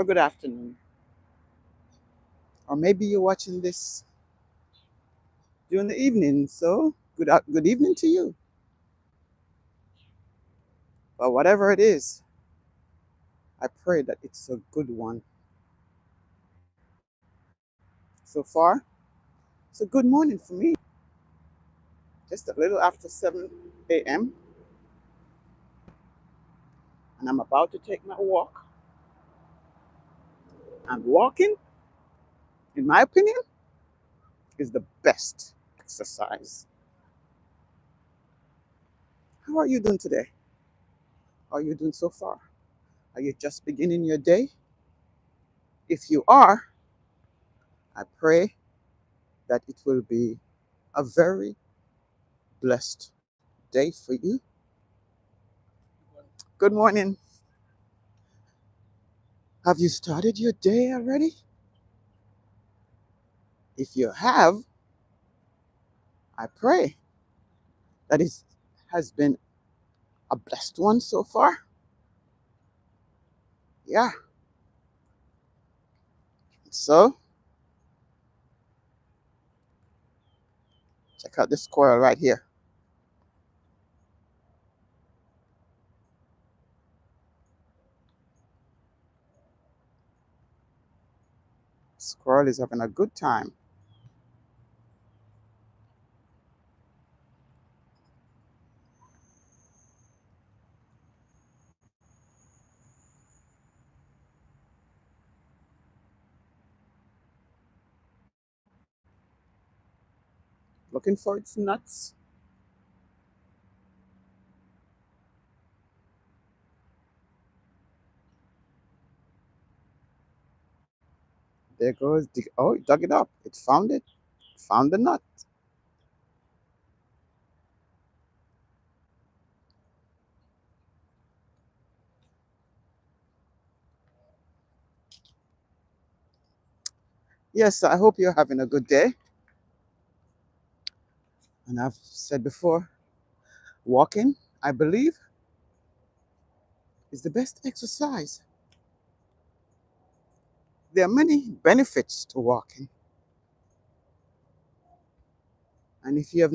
or good afternoon. Or maybe you're watching this during the evening, so good evening to you. But whatever it is, I pray that it's a good one. So far, it's a good morning for me. Just a little after 7 a.m., and I'm about to take my walk. And walking, in my opinion, is the best exercise. How are you doing today? How are you doing so far? Are you just beginning your day? If you are, I pray that it will be a very blessed day for you. Good morning. Have you started your day already? If you have, I pray that it has been a blessed one so far. Yeah. So, check out this squirrel right here. Squirrel is having a good time. Looking for its nuts. There goes the, oh, it dug it up. It found it. Found the nut. Yes, I hope you're having a good day. And I've said before, walking, I believe, is the best exercise. There are many benefits to walking. And if you have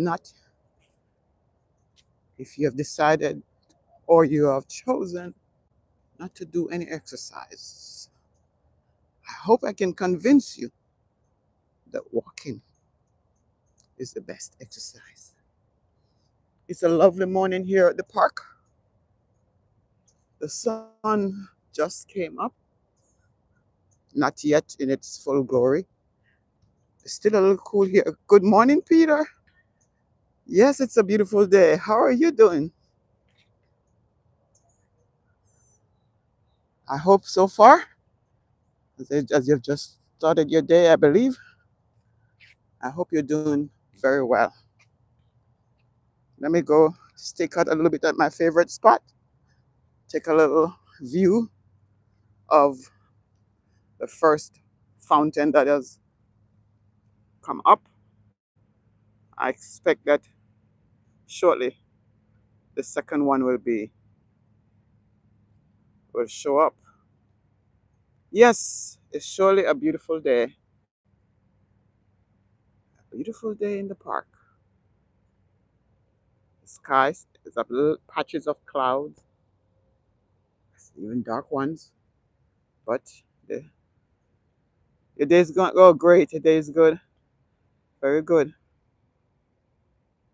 decided or you have chosen not to do any exercise, I hope I can convince you that walking is the best exercise. It's a lovely morning here at the park. The sun just came up, not yet in its full glory. It's still a little cool here. Good morning, Peter. Yes, it's a beautiful day. How are you doing? I hope so far, as you've just started your day, I believe. I hope you're doing very well. Let me go stick out a little bit at my favorite spot, take a little view of the first fountain that has come up. I expect that shortly the second one will show up. Yes, it's surely a beautiful day. A beautiful day in the park. The sky is up little patches of clouds, even dark ones. But the, your day's going oh great, your day is good. Very good.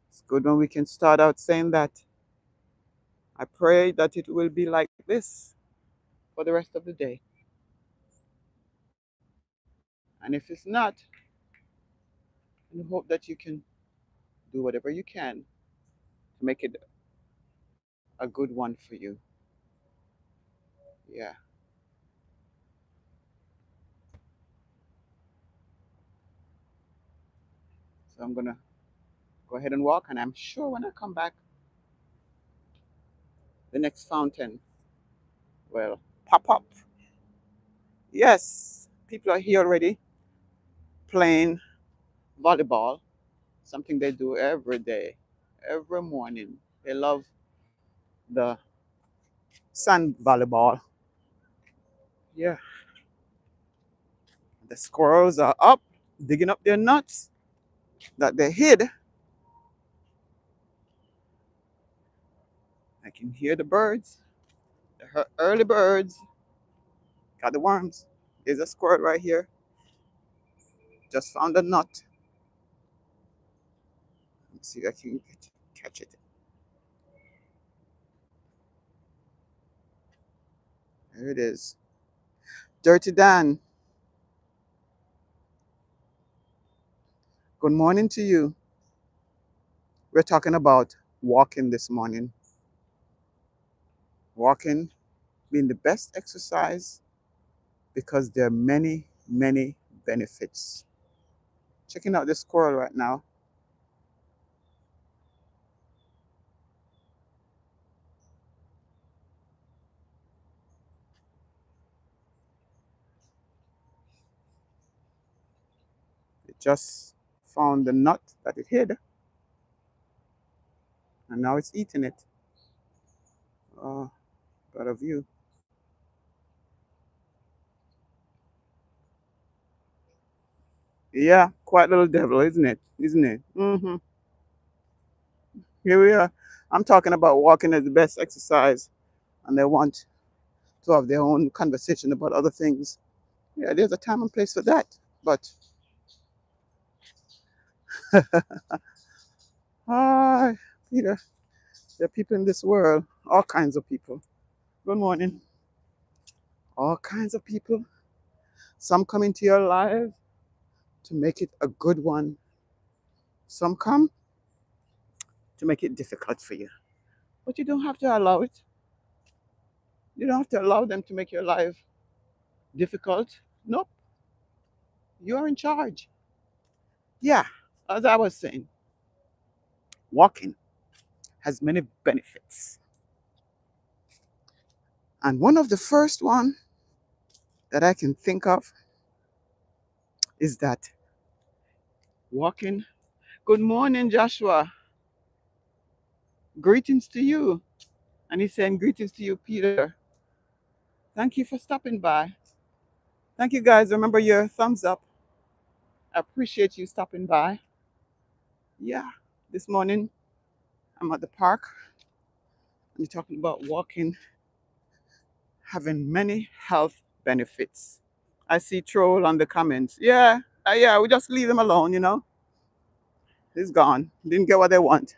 It's good when we can start out saying that. I pray that it will be like this for the rest of the day. And if it's not, I hope that you can do whatever you can to make it a good one for you. Yeah. So I'm gonna go ahead and walk, and I'm sure when I come back, the next fountain will pop up. Yes, people are here already playing volleyball, something they do every day, every morning. They love the sand volleyball. Yeah. The squirrels are up, digging up their nuts that they hid. I can hear the birds, the early birds. Got the worms. There's a squirrel right here. Just found a nut. Let's see if I can catch it. There it is. Dirty Dan, good morning to you. We're talking about walking this morning. Walking being the best exercise because there are many, many benefits. Checking out this squirrel right now. It just found the nut that it hid, and now it's eating it. Oh, got a view. Yeah, quite little devil, isn't it? Isn't it? Here we are. I'm talking about walking as the best exercise, and they want to have their own conversation about other things. Yeah, there's a time and place for that. But ah, Peter, there are people in this world, all kinds of people. Good morning. All kinds of people. Some come into your life to make it a good one. Some come to make it difficult for you. But you don't have to allow it. You don't have to allow them to make your life difficult. Nope. You're in charge. Yeah, as I was saying, walking has many benefits. And one of the first one that I can think of is that walking. Good morning, Joshua. Greetings to you. And he's saying greetings to you, Peter. Thank you for stopping by. Thank you guys. Remember your thumbs up. I appreciate you stopping by. Yeah, this morning I'm at the park and you're talking about walking having many health benefits. I see troll on the comments. Yeah, we just leave them alone, you know. It's gone. Didn't get what they want.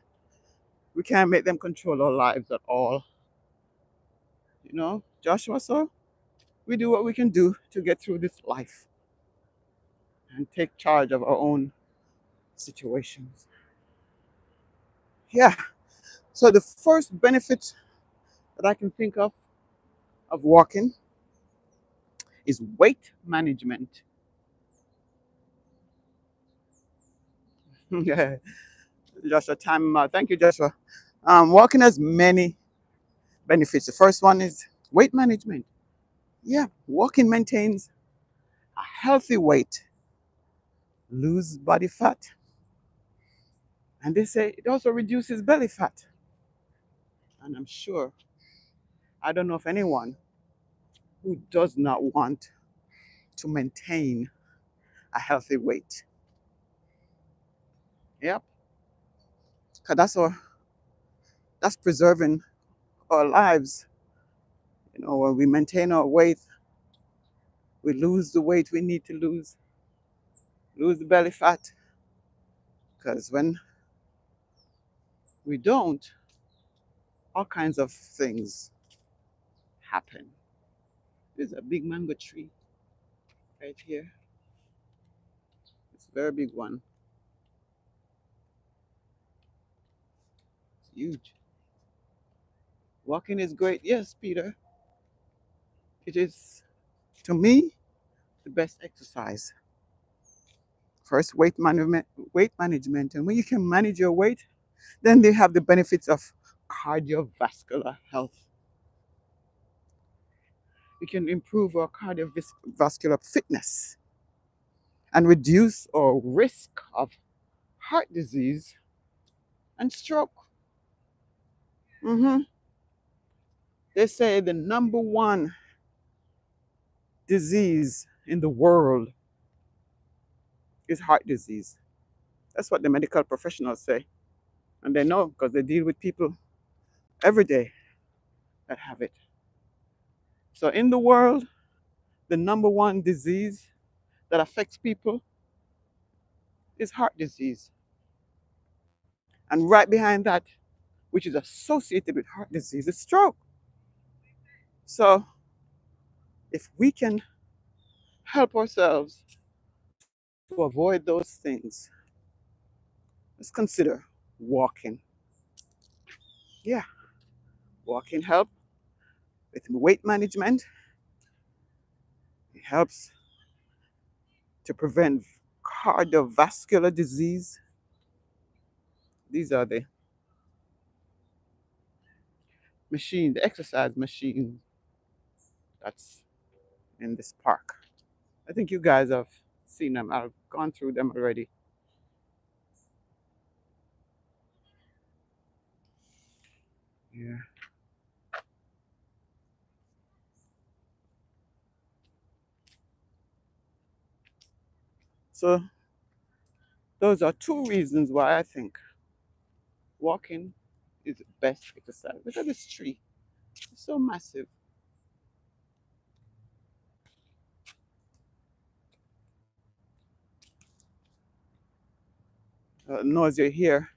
We can't make them control our lives at all. You know, Joshua, so we do what we can do to get through this life and take charge of our own situations. Yeah. So the first benefit that I can think of walking is weight management. Yeah, Joshua, time out. Thank you, Joshua. Walking has many benefits. The first one is weight management. Yeah, walking maintains a healthy weight, lose body fat, and they say it also reduces belly fat. And I'm sure, I don't know of anyone who does not want to maintain a healthy weight. Yep, because that's preserving our lives. You know, when we maintain our weight, we lose the weight we need to lose the belly fat. Because when we don't, all kinds of things happen. There's a big mango tree right here. It's a very big one. It's huge. Walking is great. Yes, Peter. It is, to me, the best exercise. First, weight management. And when you can manage your weight, then they have the benefits of cardiovascular health. We can improve our cardiovascular fitness and reduce our risk of heart disease and stroke. hmm They say the number one disease in the world is heart disease. That's what the medical professionals say. And they know because they deal with people every day that have it. So, in the world, the number one disease that affects people is heart disease. And right behind that, which is associated with heart disease, is stroke. So, if we can help ourselves to avoid those things, let's consider walking. Yeah, walking help with weight management. It helps to prevent cardiovascular disease. These are the machine, the exercise machine that's in this park. I think you guys have seen them. I've gone through them already. Yeah. So those are two reasons why I think walking is the best exercise. Look at this tree. It's so massive. Noise you hear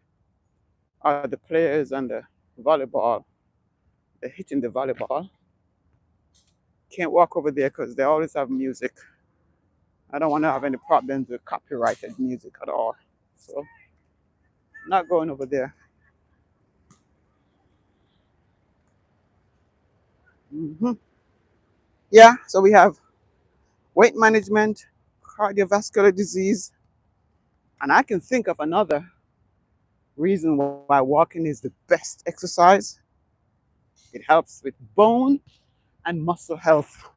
are the players and the volleyball. They're hitting the volleyball. Can't walk over there because they always have music. I don't want to have any problems with copyrighted music at all. So, not going over there. Hmm. Yeah, so we have weight management, cardiovascular disease, and I can think of another reason why walking is the best exercise. It helps with bone and muscle health.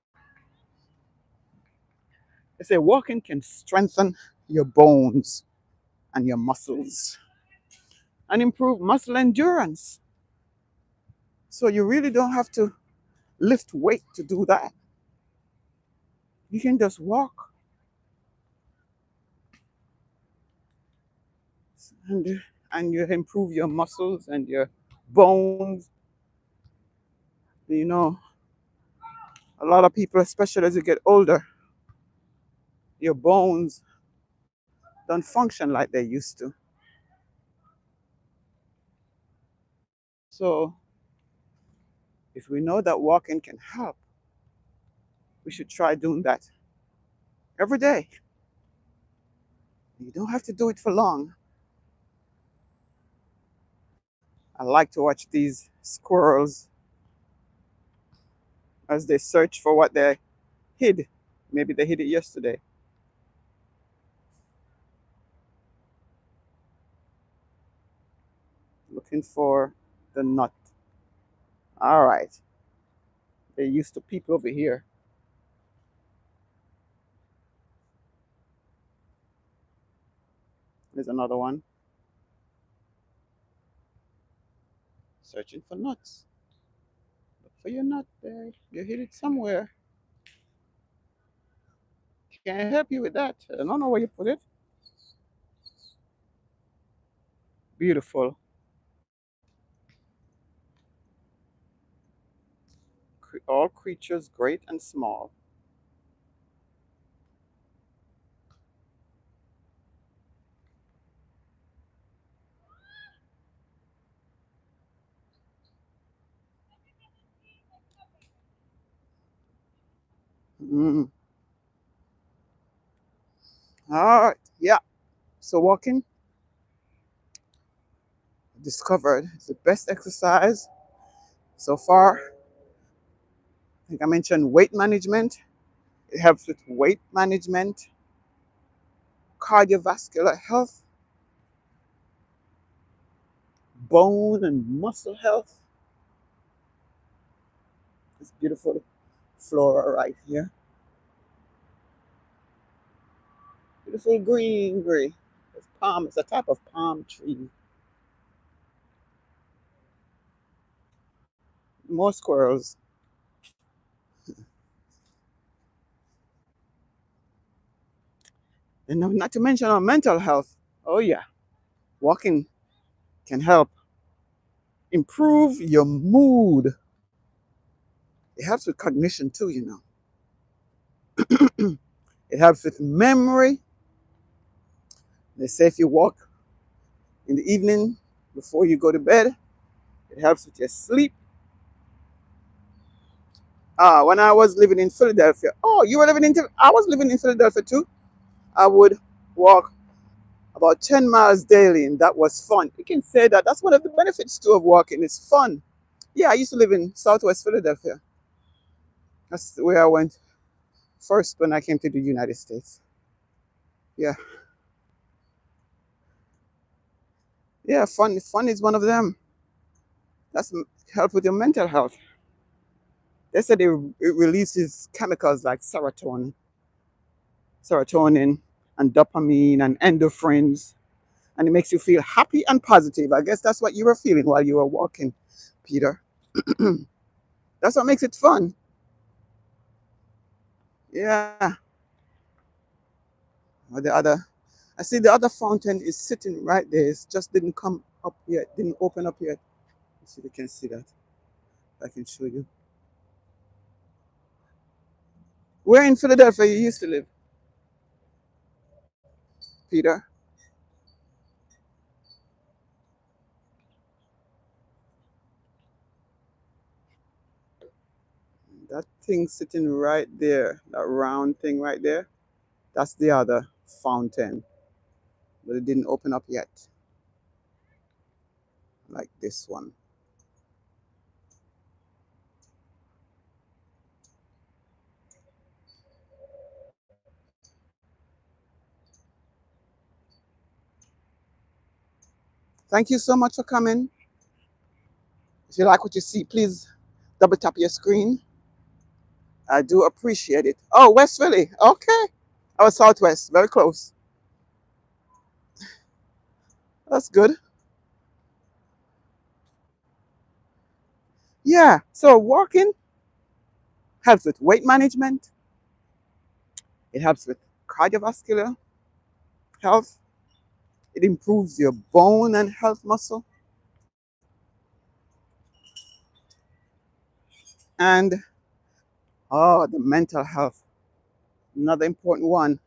They say walking can strengthen your bones and your muscles and improve muscle endurance. So you really don't have to lift weight to do that. You can just walk and, and you improve your muscles and your bones. You know, a lot of people, especially as you get older, your bones don't function like they used to. So if we know that walking can help, we should try doing that every day. You don't have to do it for long. I like to watch these squirrels as they search for what they hid. Maybe they hid it yesterday. Looking for the nut. All right. They used to peep over here. There's another one. Searching for nuts. Look for your nut there. You hid it somewhere. Can't help you with that. I don't know where you put it. Beautiful. All creatures, great and small. Mm. All right. Yeah. So walking, discovered, is the best exercise so far. I think I mentioned weight management. It helps with weight management, cardiovascular health, bone and muscle health. This beautiful flora right here. Beautiful greenery. It's palm. It's a type of palm tree. More squirrels. And not to mention our mental health. Oh, yeah. Walking can help improve your mood. It helps with cognition too, you know. It helps with memory. They say if you walk in the evening before you go to bed, it helps with your sleep. When I was living in Philadelphia, oh, you were living in, I was living in Philadelphia too. I would walk about 10 miles daily, and that was fun. You can say that that's one of the benefits too of walking. It's fun. Yeah, I used to live in Southwest Philadelphia. That's where I went first when I came to the United States. Yeah, yeah, fun. Fun is one of them. That's help with your mental health. They said it releases chemicals like serotonin, and dopamine and endorphins, and it makes you feel happy and positive. I guess that's what you were feeling while you were walking, Peter. That's what makes it fun. Yeah. Or the other, I see the other fountain is sitting right there. It just didn't come up yet, didn't open up yet. Let's see if you can see that. I can show you. Where in Philadelphia you used to live, Peter? That thing sitting right there, that round thing right there, that's the other fountain, but it didn't open up yet, like this one. Thank you so much for coming. If you like what you see, please double tap your screen. I do appreciate it. Oh, West Philly. Okay. I was Southwest, very close. That's good. Yeah. So walking helps with weight management. It helps with cardiovascular health. It improves your bone and health muscle. And the mental health, another important one.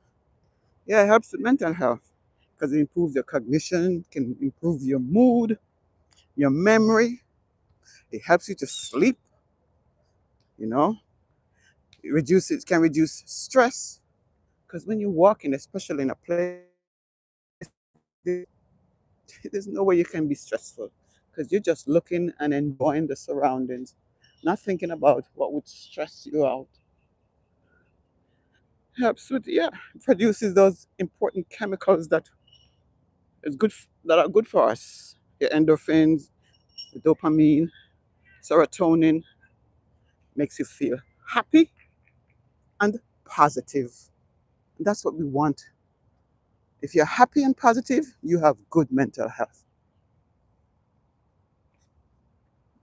Yeah, it helps with mental health because it improves your cognition, can improve your mood, your memory. It helps you to sleep, you know. It can reduce stress because when you're walking, especially in a place, there's no way you can be stressful because you're just looking and enjoying the surroundings, not thinking about what would stress you out. Helps with, yeah, produces those important chemicals that are good for us. Your endorphins, the dopamine, serotonin makes you feel happy and positive. And that's what we want. If you're happy and positive, you have good mental health.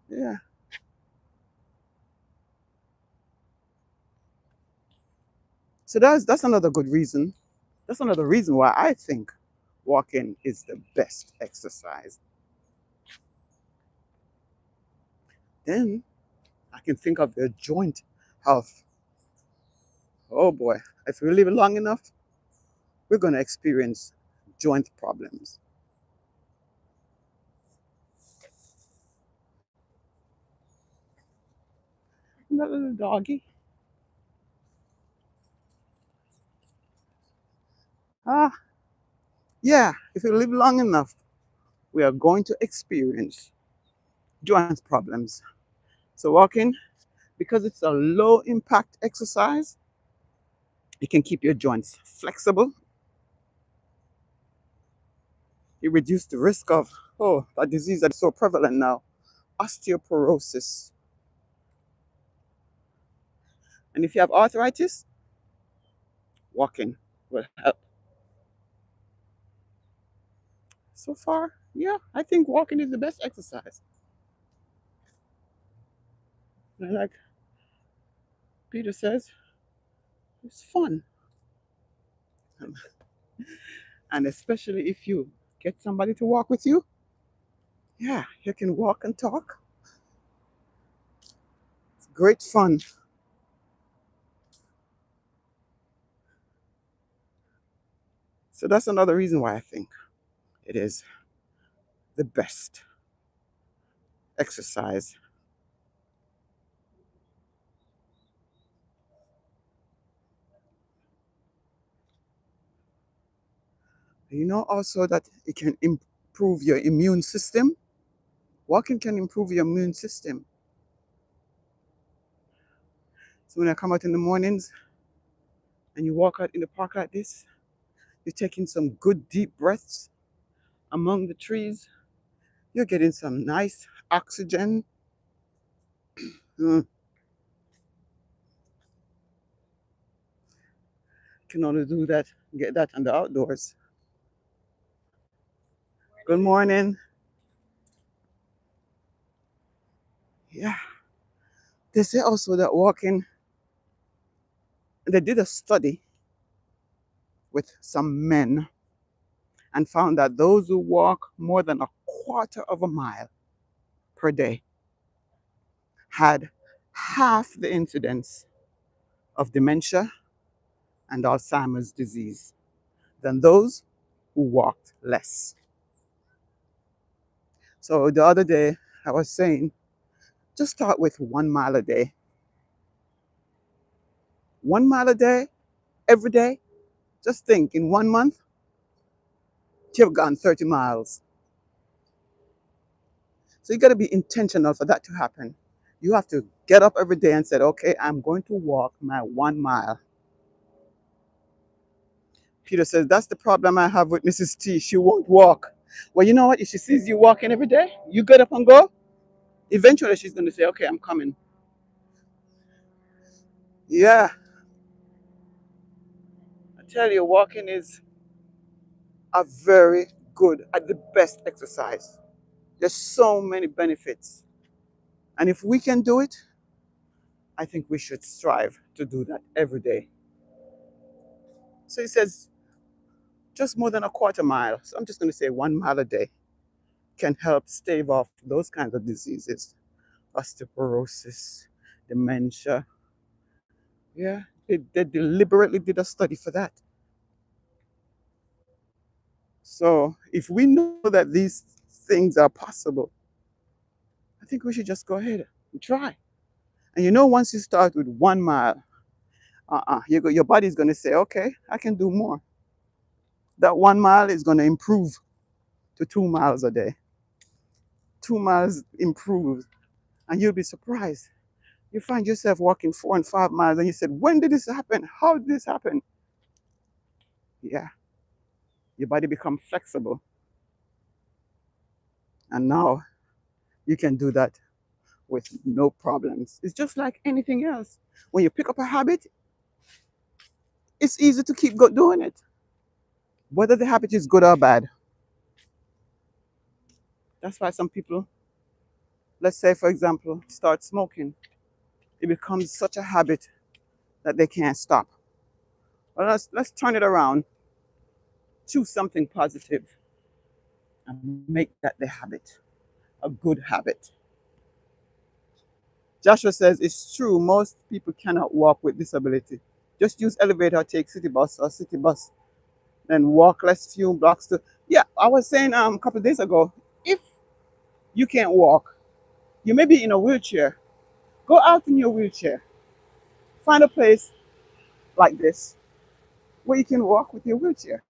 Yeah. So that's another good reason. That's another reason why I think walking is the best exercise. Then I can think of the joint health. Oh boy, if we live long enough, we're going to experience joint problems. That little doggy. Ah, yeah, if we live long enough, we are going to experience joint problems. So, walking, because it's a low impact exercise, it can keep your joints flexible. You reduce the risk of, a disease that's so prevalent now, osteoporosis. And if you have arthritis, walking will help. So far, yeah, I think walking is the best exercise. And like Peter says, it's fun. And especially if you get somebody to walk with you, yeah, you can walk and talk. It's great fun. So that's another reason why I think it is the best exercise. You know also that it can improve your immune system. Walking can improve your immune system. So when I come out in the mornings and you walk out in the park like this, you're taking some good deep breaths among the trees. You're getting some nice oxygen. Mm, can only do that, get that in the outdoors. Good morning. Yeah. They say also that walking, they did a study with some men and found that those who walk more than a quarter of a mile per day had half the incidence of dementia and Alzheimer's disease than those who walked less. So the other day, I was saying, just start with 1 mile a day. 1 mile a day, every day. Just think in 1 month, you've gone 30 miles. So you got to be intentional for that to happen. You have to get up every day and say, okay, I'm going to walk my 1 mile. Peter says, that's the problem I have with Mrs. T. She won't walk. Well, you know what? If she sees you walking every day, you get up and go. Eventually, she's going to say, okay, I'm coming. Yeah, I tell you, walking is a very good, the best exercise. There's so many benefits. And if we can do it, I think we should strive to do that every day. So he says, just more than a quarter mile. So I'm just going to say 1 mile a day can help stave off those kinds of diseases, osteoporosis, dementia. Yeah, they deliberately did a study for that. So if we know that these things are possible, I think we should just go ahead and try. And you know, once you start with 1 mile, your body's going to say, okay, I can do more. That 1 mile is going to improve to 2 miles a day. 2 miles improves, and you'll be surprised. You find yourself walking 4 and 5 miles, and you said, when did this happen? How did this happen? Yeah, your body becomes flexible, and now you can do that with no problems. It's just like anything else. When you pick up a habit, it's easy to keep doing it, whether the habit is good or bad. That's why some people, let's say, for example, start smoking. It becomes such a habit that they can't stop. Well, let's turn it around. Choose something positive and make that the habit, a good habit. Joshua says it's true. Most people cannot walk with disability. Just use elevator, take city bus or city bus, then walk less few blocks to. Yeah, I was saying a couple of days ago, if you can't walk, you may be in a wheelchair. Go out in your wheelchair. Find a place like this where you can walk with your wheelchair.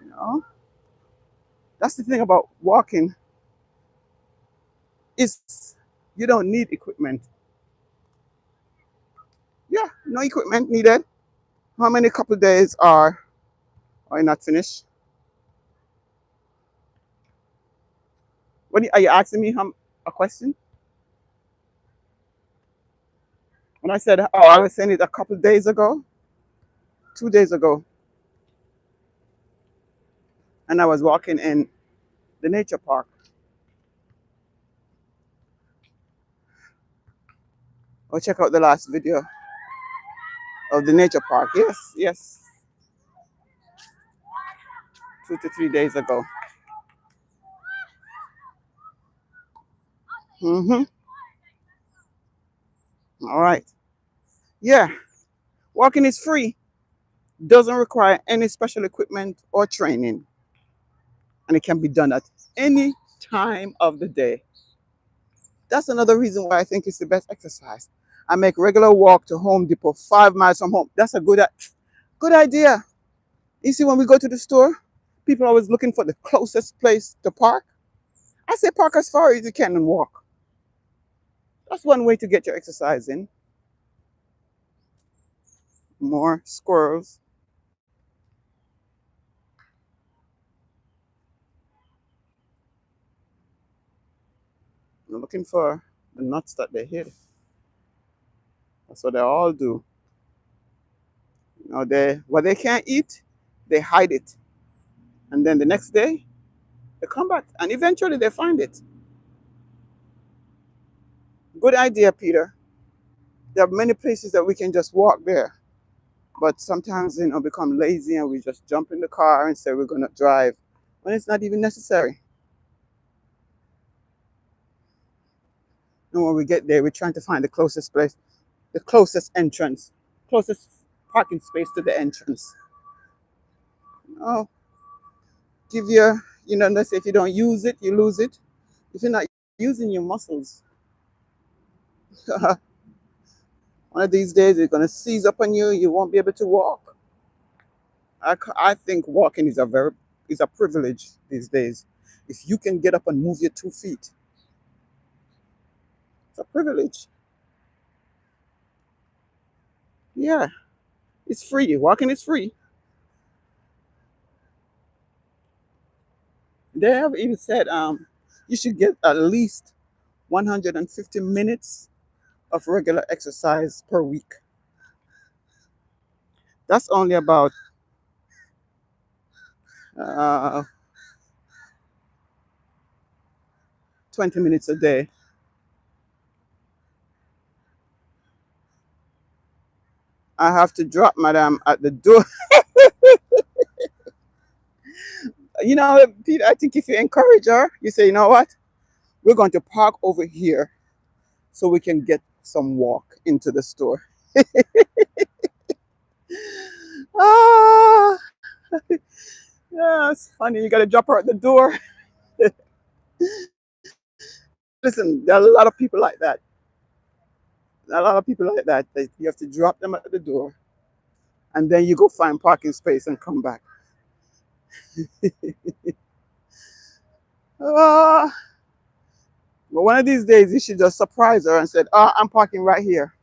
You know, that's the thing about walking is you don't need equipment. Yeah, no equipment needed. How many couple of days are you not finished? What are you asking me? A question? When I said, oh, I was saying it a couple of days ago, 2 days ago, and I was walking in the nature park. Or check out the last video of the nature park. Yes, yes. 2 to 3 days ago. Mm-hmm. All right. Yeah. Walking is free, doesn't require any special equipment or training, and it can be done at any time of the day. That's another reason why I think it's the best exercise. I make regular walk to Home Depot 5 miles from home. That's a good idea. You see, when we go to the store, people are always looking for the closest place to park. I say park as far as you can and walk. That's one way to get your exercise in. More squirrels. They're looking for the nuts that they hid. That's what they all do. They what they can't eat, they hide it, and then the next day they come back, and eventually they find it. Good idea, Peter. There are many places that we can just walk there, but sometimes become lazy and we just jump in the car and say we're gonna drive when it's not even necessary. And when we get there, we're trying to find the closest place, the closest entrance, closest parking space to the entrance. Oh, give your, let's say if you don't use it, you lose it. If you're not using your muscles, one of these days it's gonna seize up on you. You won't be able to walk. I think walking is a privilege these days. If you can get up and move your 2 feet, it's a privilege. Yeah, it's free. Walking is free. They have even said you should get at least 150 minutes of regular exercise per week. That's only about uh, 20 minutes a day. I have to drop Madam at the door. Peter, I think if you encourage her, you say, you know what? We're going to park over here so we can get some walk into the store. Ah, yeah, it's funny. You got to drop her at the door. Listen, there are a lot of people like that. A lot of people like that. You have to drop them at the door, and then you go find parking space and come back. Ah, but one of these days, you should just surprise her and say, I'm parking right here.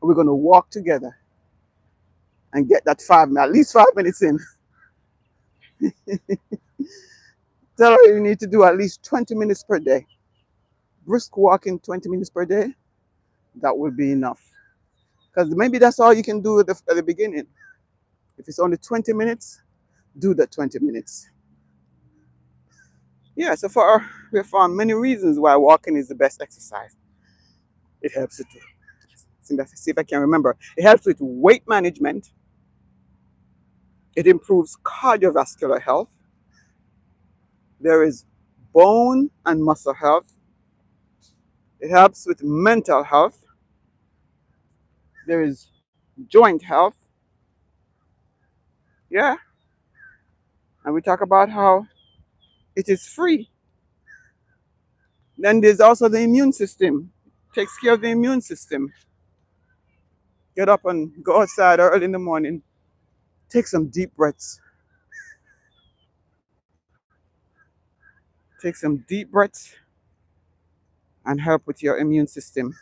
We're going to walk together and get that at least 5 minutes in. Tell her you need to do at least 20 minutes per day. Brisk walking 20 minutes per day, that will be enough. Because maybe that's all you can do at the beginning. If it's only 20 minutes, do the 20 minutes. Yeah, so we have found many reasons why walking is the best exercise. It helps you to, see if I can remember, it helps with weight management. It improves cardiovascular health. There is bone and muscle health. It helps with mental health. There is joint health. Yeah. And we talk about how it is free. Then there's also the immune system. Takes care of the immune system. Get up and go outside early in the morning. Take some deep breaths. Take some deep breaths and help with your immune system.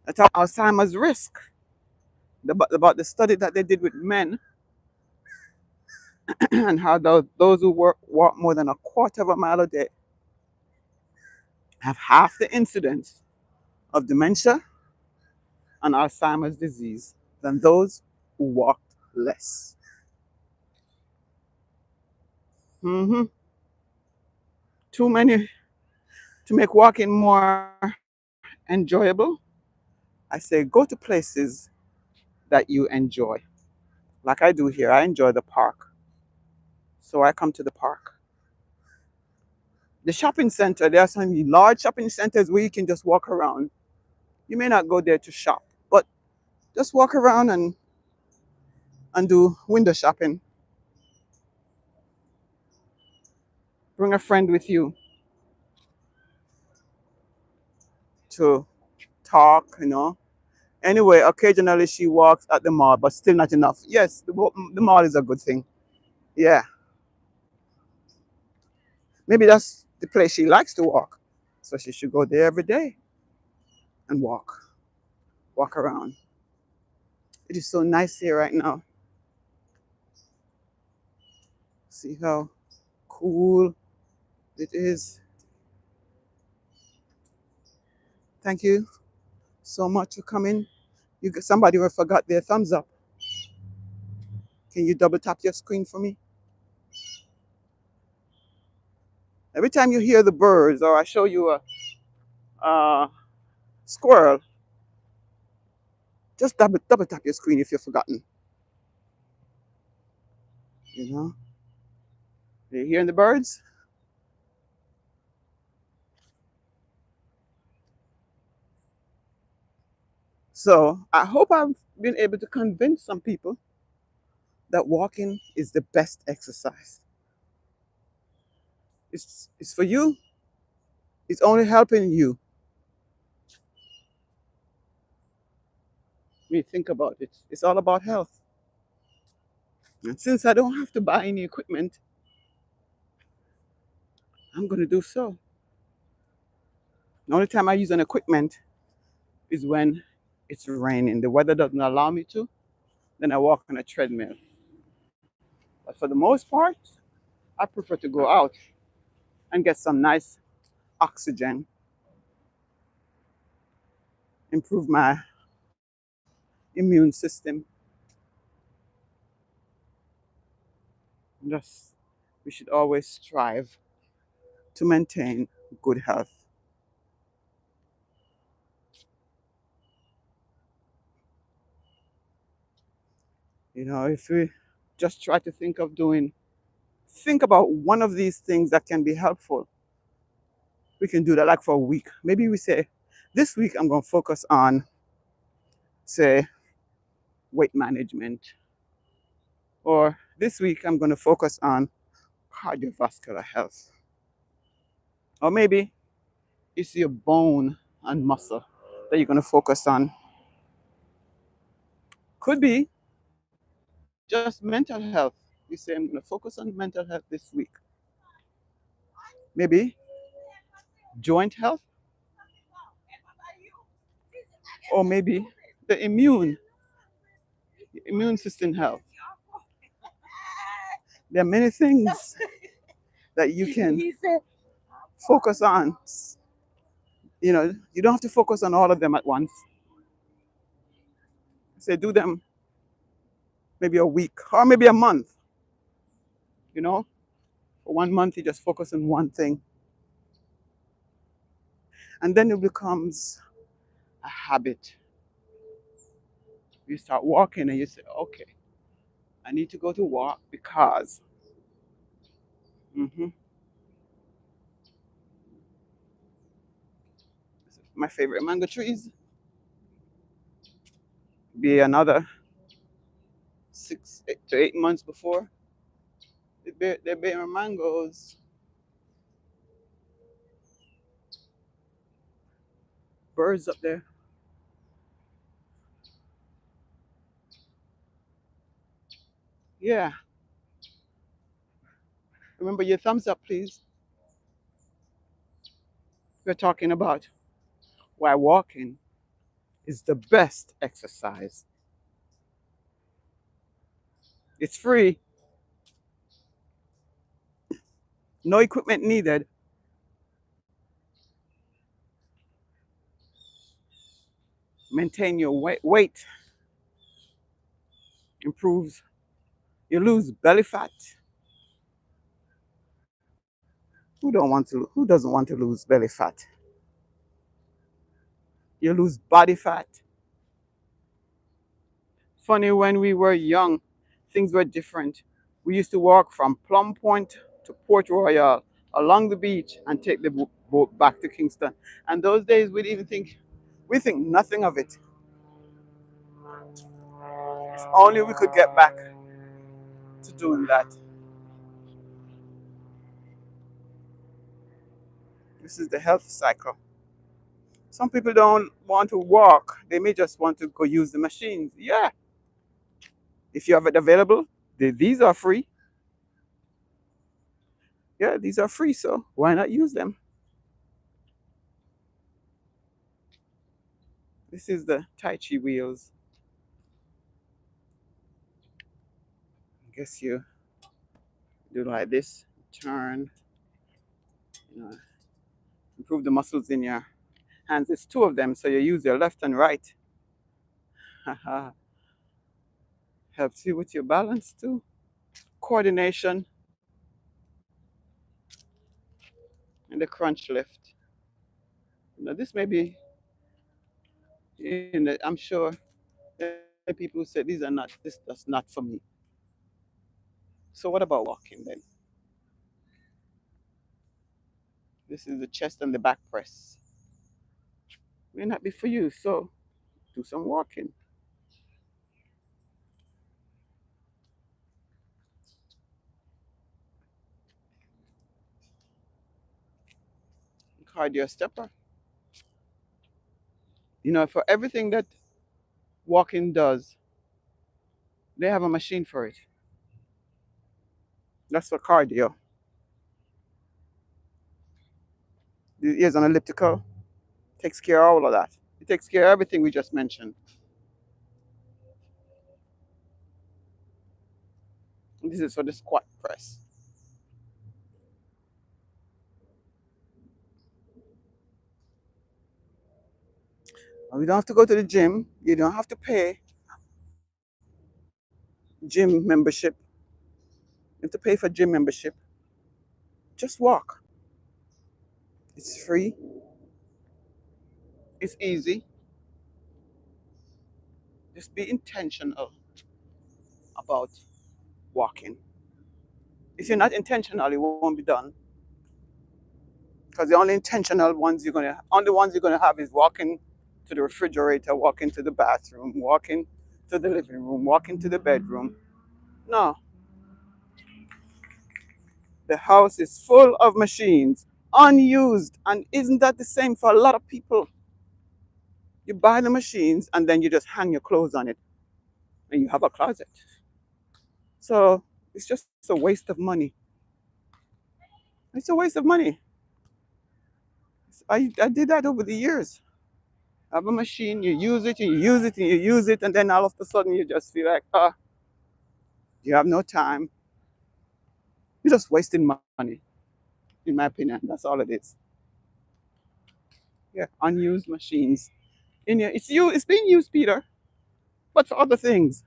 I talk Alzheimer's risk. About the study that they did with men and how those who walk more than a quarter of a mile a day have half the incidence of dementia and Alzheimer's disease than those who walked less. Hmm. Too many to make walking more enjoyable. I say go to places that you enjoy. Like I do here, I enjoy the park. So I come to the park. The shopping center, there are some large shopping centers where you can just walk around. You may not go there to shop, but just walk around and do window shopping. Bring a friend with you to talk, you know. Anyway, occasionally she walks at the mall, but still not enough. Yes, the mall is a good thing. Yeah, maybe that's the place she likes to walk. So she should go there every day and walk around. It is so nice here right now. See how cool it is. Thank you so much for coming. Somebody who forgot their thumbs up. Can you double tap your screen for me? Every time you hear the birds or I show you a squirrel, just double tap your screen if you've forgotten. You know? Are you hearing the birds? So I hope I've been able to convince some people that walking is the best exercise. It's for you. It's only helping you. When you think about it, it's all about health. And since I don't have to buy any equipment, I'm going to do so. The only time I use an equipment is when it's raining. The weather doesn't allow me to, then I walk on a treadmill. But for the most part, I prefer to go out and get some nice oxygen, improve my immune system. Thus, we should always strive to maintain good health. You know, if we just try to think about one of these things that can be helpful, we can do that like for a week. Maybe we say, this week I'm going to focus on, say, weight management. Or this week I'm going to focus on cardiovascular health. Or maybe it's your bone and muscle that you're going to focus on. Could be just mental health. You say, I'm going to focus on mental health this week. Maybe joint health, or maybe the immune system health. There are many things that you can focus on. You know, you don't have to focus on all of them at once. Say, do them maybe a week or maybe a month. You know, for 1 month, you just focus on one thing. And then it becomes a habit. You start walking and you say, okay, I need to go to walk because. Mhm. My favorite mango trees be another 6 to 8 months before they bear mangoes. Birds up there. Yeah. Remember your thumbs up, please. We're talking about why walking is the best exercise. It's free, no equipment needed. Maintain your weight, improves. You lose belly fat. Who doesn't want to lose belly fat? You lose body fat. Funny, when we were young, things were different. We used to walk from Plum Point to Port Royal along the beach and take the boat back to Kingston. And those days we think nothing of it. If only we could get back to doing that. This is the health cycle. Some people don't want to walk. They may just want to go use the machines. Yeah. If you have it available, these are free. Yeah, these are free, so why not use them? This is the Tai Chi wheels. I guess you do like this, turn, you know, improve the muscles in your hands. It's two of them, so you use your left and right. Helps you with your balance too. Coordination and the crunch lift. This may be, I'm sure there are people who say these are not, that's not for me. So what about walking then? This is the chest and the back press. May not be for you, so do some walking. Cardio stepper. For everything that walking does, they have a machine for it. That's for cardio. Here's an elliptical. Takes care of all of that. It takes care of everything we just mentioned. And this is for the squat press. And we don't have to go to the gym. You don't have to pay gym membership. You have to pay for gym membership. Just walk. It's free. It's easy. Just be intentional about walking. If you're not intentional, it won't be done. Because the only intentional ones you're gonna have is walking to the refrigerator, walking to the bathroom, walking to the living room, walking to the bedroom. No, the house is full of machines, unused, and isn't that the same for a lot of people? You buy the machines and then you just hang your clothes on it, and you have a closet. So it's just a waste of money. It's a waste of money. I did that over the years. Have a machine, you use it, and you use it, and you use it, and then all of a sudden you just feel like, you have no time. You're just wasting money, in my opinion. That's all it is. Yeah, unused machines. It's being used, Peter, but for other things,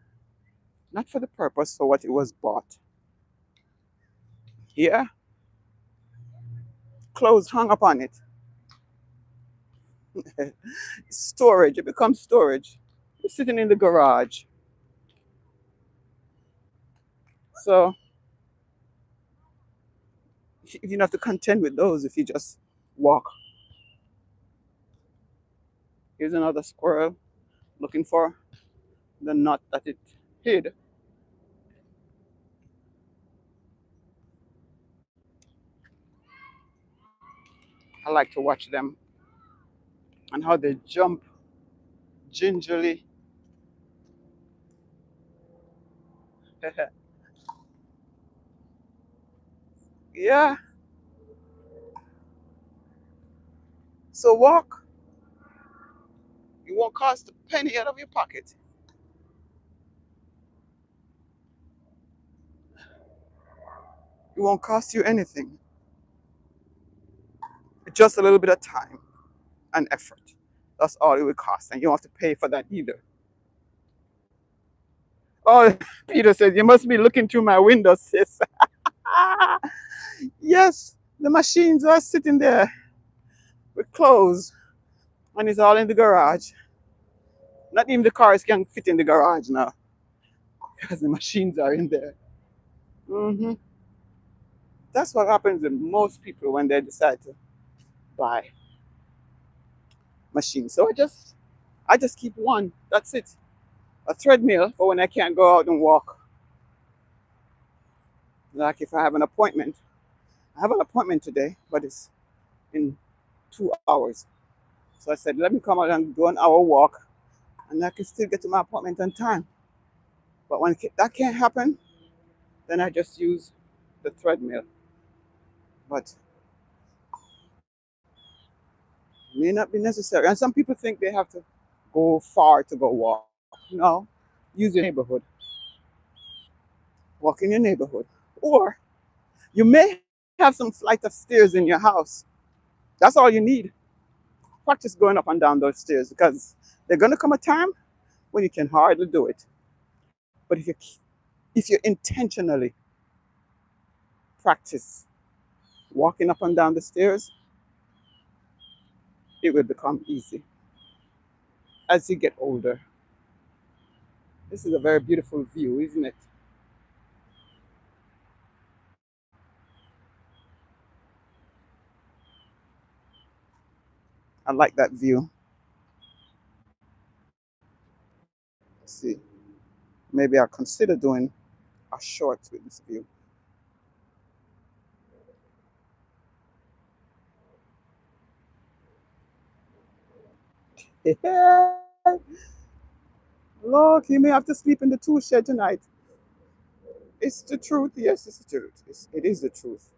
not for the purpose for what it was bought. Yeah, clothes hung up on it. Storage, it becomes storage. It's sitting in the garage. So you don't have to contend with those if you just walk. Here's another squirrel looking for the nut that it hid. I like to watch them and how they jump gingerly. Yeah, so walk. It won't cost a penny out of your pocket. It won't cost you anything. It's just a little bit of time and effort. That's all it will cost, and you don't have to pay for that either. Oh, Peter says, you must be looking through my window, sis. Yes, the machines are sitting there with clothes, and it's all in the garage. Not even the cars can fit in the garage now because the machines are in there. Hmm. That's what happens with most people when they decide to buy machines. So I just keep one. That's it. A treadmill for when I can't go out and walk. Like if I have an appointment. I have an appointment today, but it's in 2 hours. So I said, let me come out and do an hour walk, and I can still get to my appointment on time. But when that can't happen, then I just use the treadmill. But it may not be necessary. And some people think they have to go far to go walk. No, use your neighborhood. Walk in your neighborhood. Or you may have some flight of stairs in your house. That's all you need. Practice going up and down those stairs because there's gonna come a time when you can hardly do it. But if you intentionally practice walking up and down the stairs, it will become easy as you get older. This is a very beautiful view, isn't it? I like that view. Let's see. Maybe I'll consider doing a short with this view. Look, he may have to sleep in the tool shed tonight. It's the truth. Yes, it's the truth. It is the truth.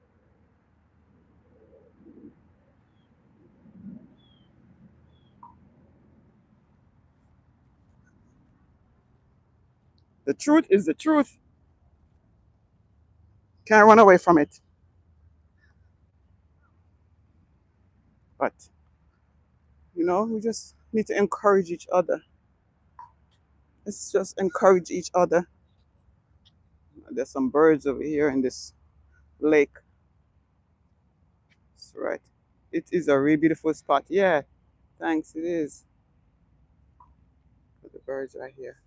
The truth is the truth. Can't run away from it. But, we just need to encourage each other. Let's just encourage each other. There's some birds over here in this lake. That's right. It is a really beautiful spot. Yeah, thanks. It is. The birds right here.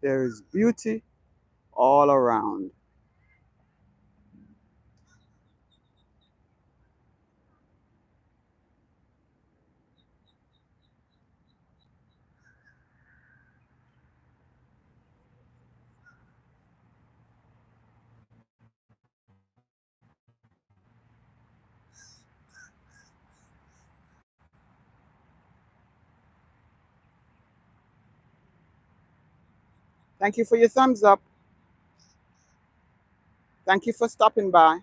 There is beauty all around. Thank you for your thumbs up. Thank you for stopping by.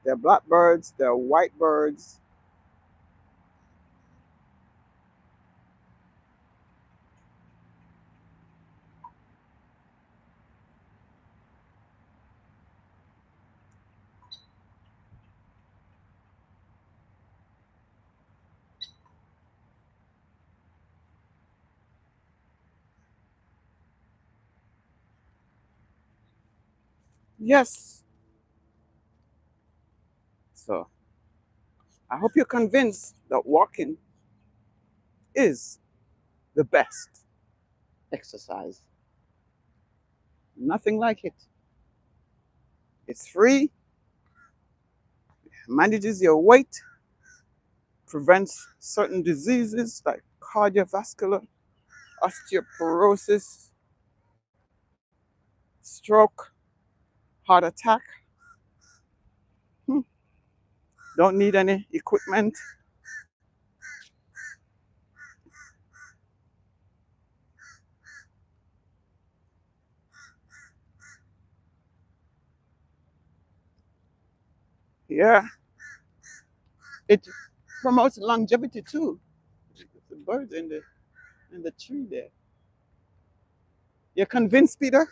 There are blackbirds, there are white birds. Yes. So I hope you're convinced that walking is the best exercise. Nothing like it. It's free, manages your weight, prevents certain diseases like cardiovascular, osteoporosis, stroke, heart attack. Hmm. Don't need any equipment. Yeah, it promotes longevity too. The birds in the tree there. You're convinced, Peter?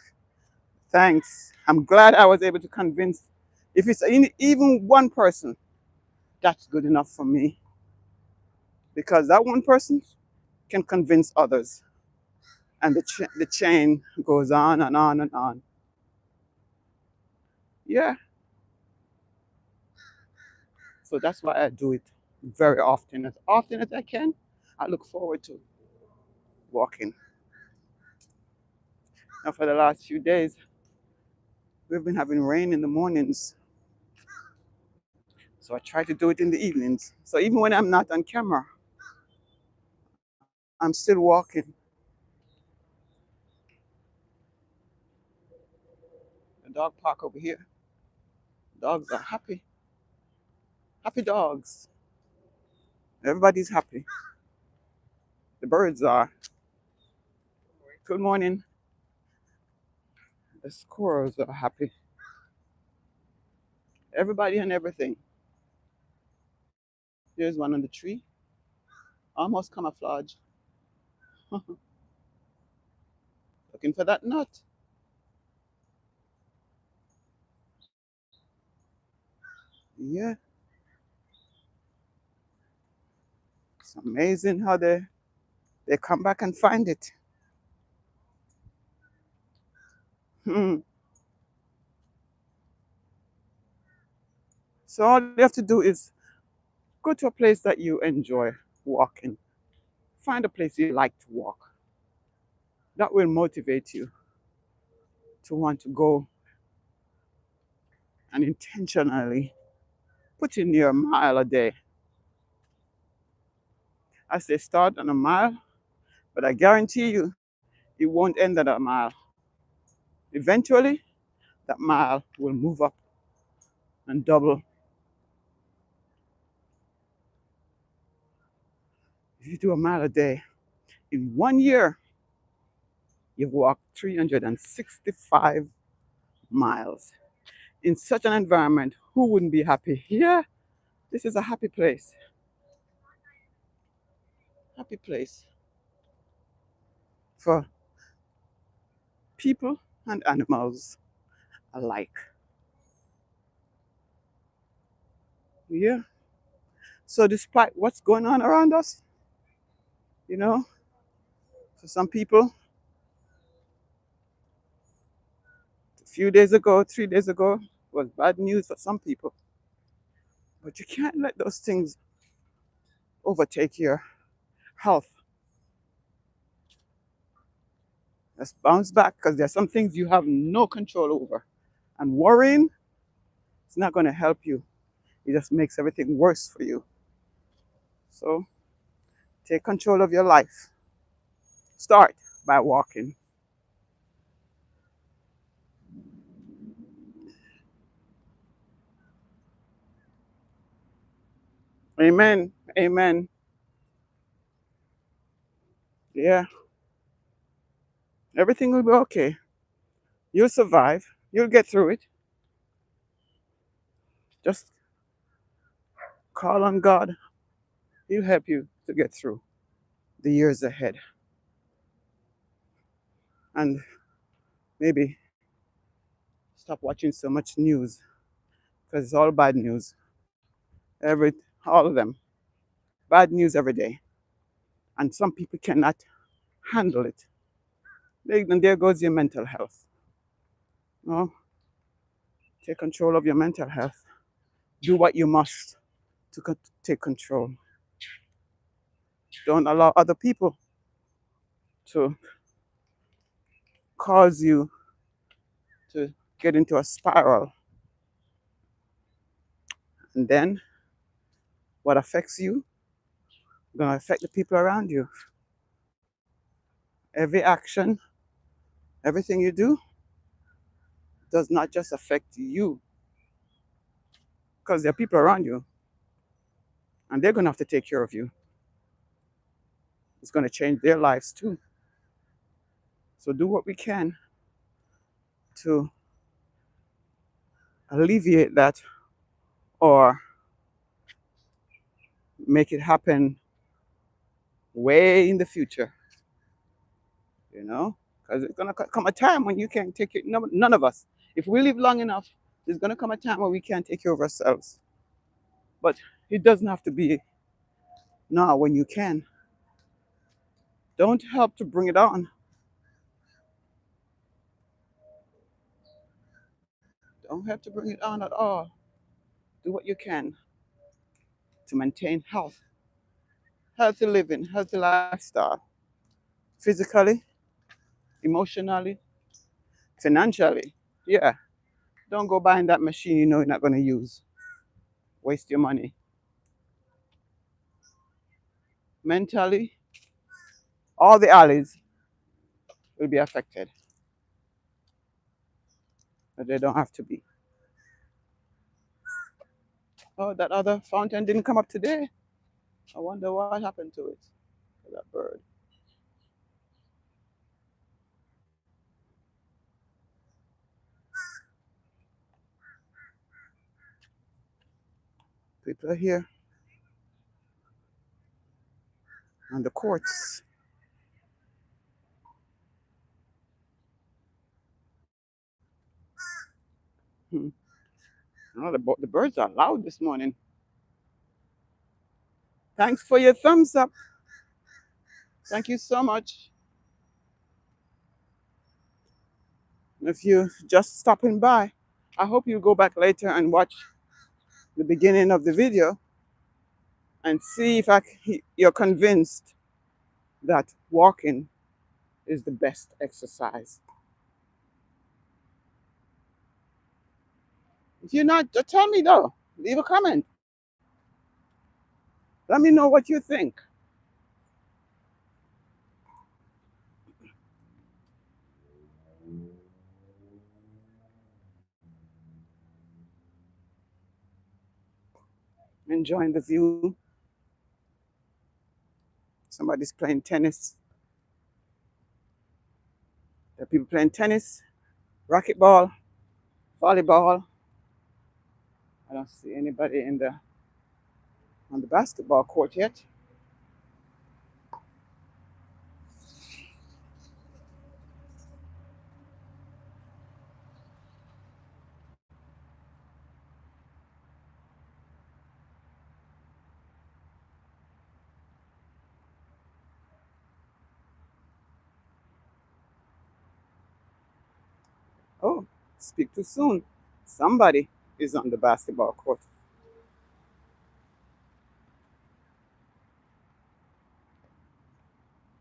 Thanks. I'm glad I was able to convince. If it's even one person, that's good enough for me because that one person can convince others, and the chain goes on and on and on. Yeah, so that's why I do it very often as I can. I look forward to walking. Now, for the last few days, we've been having rain in the mornings, so I try to do it in the evenings. So even when I'm not on camera, I'm still walking. The dog park over here. Dogs are happy. Happy dogs. Everybody's happy. The birds are. Good morning. The squirrels are happy. Everybody and everything. There's one on the tree. Almost camouflage. Looking for that nut. Yeah. It's amazing how they come back and find it. Hmm. So all you have to do is go to a place that you enjoy walking. Find a place you like to walk. That will motivate you to want to go and intentionally put in your mile a day. I say start on a mile, but I guarantee you it won't end at a mile. Eventually, that mile will move up and double. If you do a mile a day, in 1 year, you've walked 365 miles. In such an environment, who wouldn't be happy? Yeah, this is a happy place. Happy place for people and animals alike. Yeah. So despite what's going on around us, you know, for some people, a few days ago, 3 days ago, was bad news for some people. But you can't let those things overtake your health. Let's bounce back because there's some things you have no control over. And worrying is not going to help you. It just makes everything worse for you. So take control of your life. Start by walking. Amen. Amen. Yeah. Everything will be okay. You'll survive. You'll get through it. Just call on God. He'll help you to get through the years ahead. And maybe stop watching so much news because it's all bad news. Every all of them. Bad news every day. And some people cannot handle it. And there goes your mental health. No, take control of your mental health. Do what you must to take control. Don't allow other people to cause you to get into a spiral. And then what affects you is going to affect the people around you. Every action, everything you do does not just affect you because there are people around you and they're going to have to take care of you. It's going to change their lives too. So do what we can to alleviate that or make it happen way in the future, you know? Because it's going to come a time when you can't take it, none of us. If we live long enough, there's going to come a time when we can't take care of ourselves. But it doesn't have to be now when you can. Don't help to bring it on. Don't have to bring it on at all. Do what you can to maintain health, healthy living, healthy lifestyle, physically, emotionally, financially. Yeah. Don't go buying that machine you know you're not going to use. Waste your money. Mentally, all the alleys will be affected, but they don't have to be. Oh, that other fountain didn't come up today. I wonder what happened to it. That bird. People are here on the courts. Hmm. Oh, the birds are loud this morning. Thanks for your thumbs up. Thank you so much. If you're just stopping by, I hope you go back later and watch the beginning of the video and see if you're convinced that walking is the best exercise. If you're not, tell me though. Leave a comment. Let me know what you think. Enjoying the view. Somebody's playing tennis. There are people playing tennis, racquetball, volleyball. I don't see anybody on the basketball court yet. Oh, speak too soon. Somebody is on the basketball court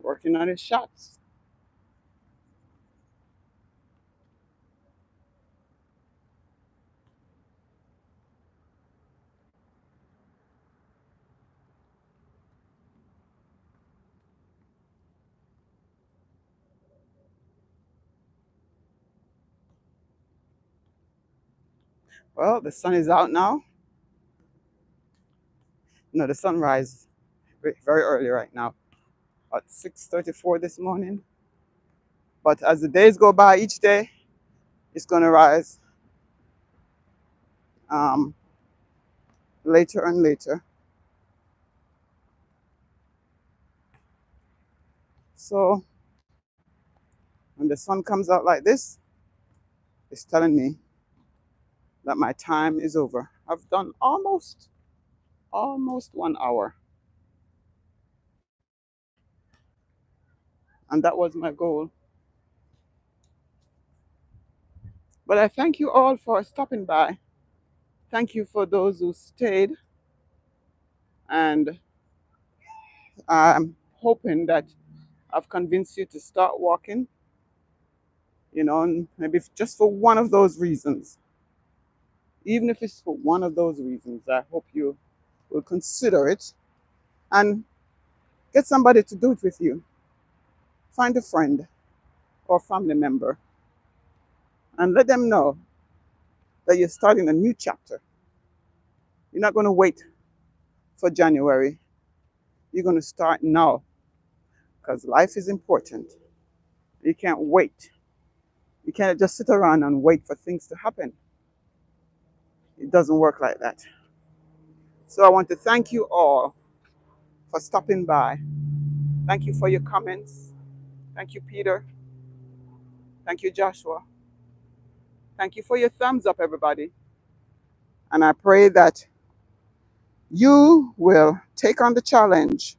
working on his shots. Well, the sun is out now. No, the sunrise very early right now at 6:34 this morning. But as the days go by, each day it's going to rise um, later and later. So when the sun comes out like this, it's telling me that my time is over. I've done almost 1 hour. And that was my goal. But I thank you all for stopping by. Thank you for those who stayed. And I'm hoping that I've convinced you to start walking, and maybe just for one of those reasons. Even if it's for one of those reasons, I hope you will consider it and get somebody to do it with you. Find a friend or family member and let them know that you're starting a new chapter. You're not going to wait for January. You're going to start now because life is important. You can't wait. You can't just sit around and wait for things to happen. It doesn't work like that. So I want to thank you all for stopping by. Thank you for your comments. Thank you, Peter. Thank you, Joshua. Thank you for your thumbs up, everybody. And I pray that you will take on the challenge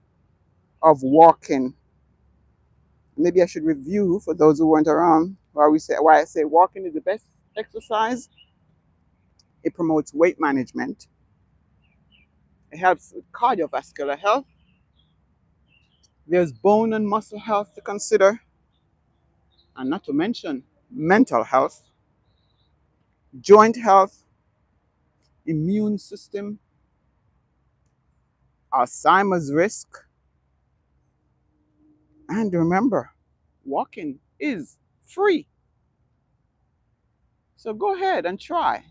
of walking. Maybe I should review for those who weren't around why I say walking is the best exercise. It promotes weight management. It helps with cardiovascular health. There's bone and muscle health to consider, and not to mention mental health, joint health, immune system, Alzheimer's risk. And remember, walking is free. So go ahead and try.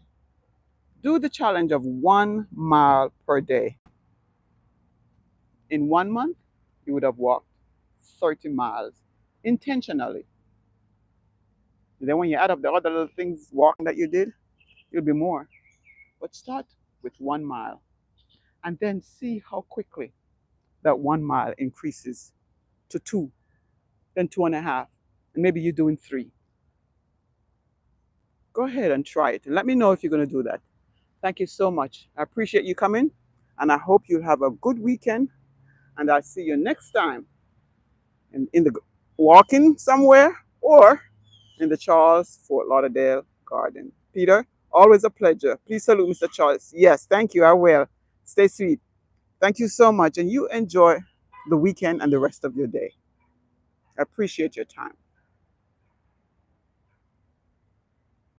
Do the challenge of 1 mile per day. In 1 month, you would have walked 30 miles intentionally. Then when you add up the other little things walking that you did, it'll be more. But start with 1 mile and then see how quickly that 1 mile increases to 2, then 2.5, and maybe you're doing 3. Go ahead and try it. And let me know if you're going to do that. Thank you so much. I appreciate you coming, and I hope you have a good weekend. And I'll see you next time in the walking somewhere or in the Charles Fort Lauderdale Garden. Peter, always a pleasure. Please salute Mr. Charles. Yes, thank you. I will. Stay sweet. Thank you so much. And you enjoy the weekend and the rest of your day. I appreciate your time.